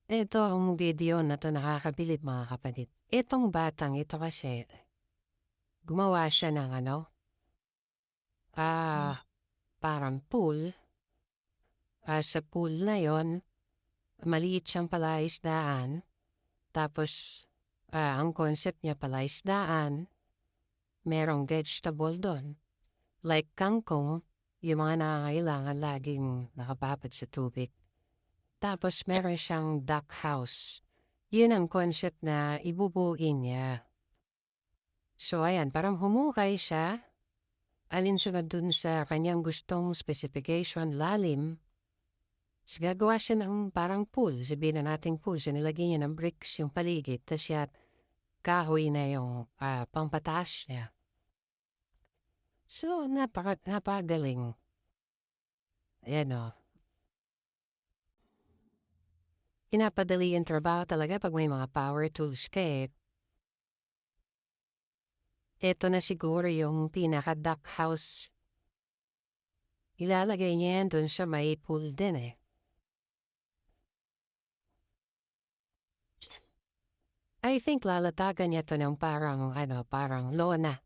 Ito ang video na 'to nakakabilib mga kapatid. Itong batang ito kasi, gumawa siya ng parang pool. Sa pool na yon, maliit siyang palaisdaan. Tapos, ang concept niya palaisdaan, merong vegetable dun, like kangkong, yung mga nangangailangan laging nakababad sa tubig. Tapos meron siyang duck house. Yun ang concept na ibubuin niya. So ayan, parang humukay siya, alinsunod dun sa kanyang gustong specification, lalim. So gagawa siya ng parang pool, sabihin na nating pool. So nilagyan niya ng bricks yung paligid, tas siya kahoy na yung pampataas niya. So napakagaling. Ayan o. Pinapadali yung trabaho talaga pag may mga power tools ka eh. Ito na siguro yung pinaka-duck house. Ilalagay niya yan dun sa may pool din eh. I think lalatagan niya to ng parang lona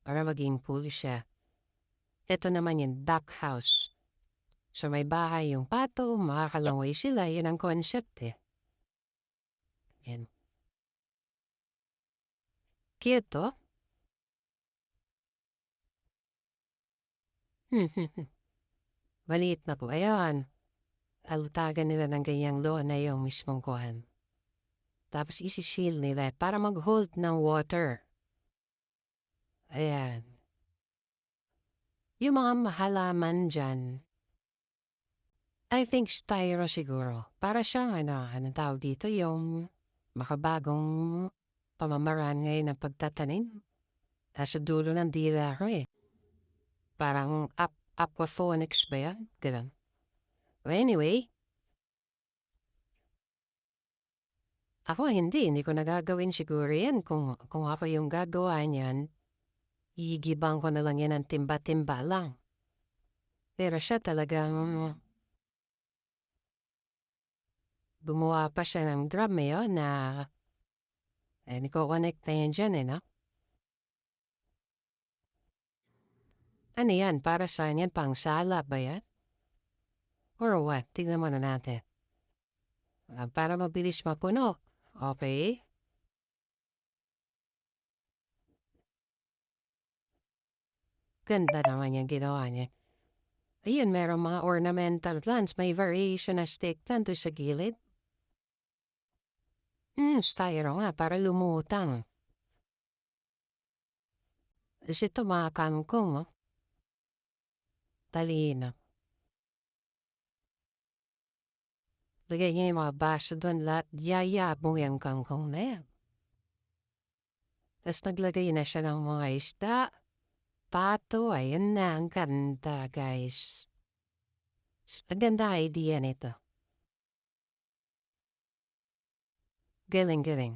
para maging pool siya. Ito naman yung duck house. So may bahay yung pato, makakalangoy sila, yun ang concept eh. Yan. Cute to. Maliit na po. Ayan. Alutagan nila ng ganyang lona yung mismong kuhan. Tapos isi-seal nila para mag-hold ng water. Ayan. Yung mga halaman dyan, I think styro siguro. Para siyang anong tawag dito, yung makabagong pamamaraan ngayon ng pagtatanim. Nasa dulo ng dila ko eh. Parang aquaponics ba yan? Ganun. Well, anyway, ako hindi ko nagagawin siguro yan. Kung ako yung gagawa niyan, igibang ko na lang yan ng timba-timba lang. Pero siya talagang gumawa pa siya ng drum yun na niko-connect na yan dyan no? Ano yan? Para saan yan? Pang sala ba yan? Or what? Tignan muna natin. Para mabilis mapuno. Okay? Ganda naman yung ginawa niya. Ayun, merong mga ornamental plants. May variation na stick plant sa gilid. Styro nga, para lumutang. Tapos ito mga kangkong, oh. Talino. Lagay niya yung mga baso doon, lahat yayabong yung kangkong na yan. Tapos naglagay na siya ng mga isda. Pato, ayun na ang kanta, guys. Maganda idea nito. Galing-galing.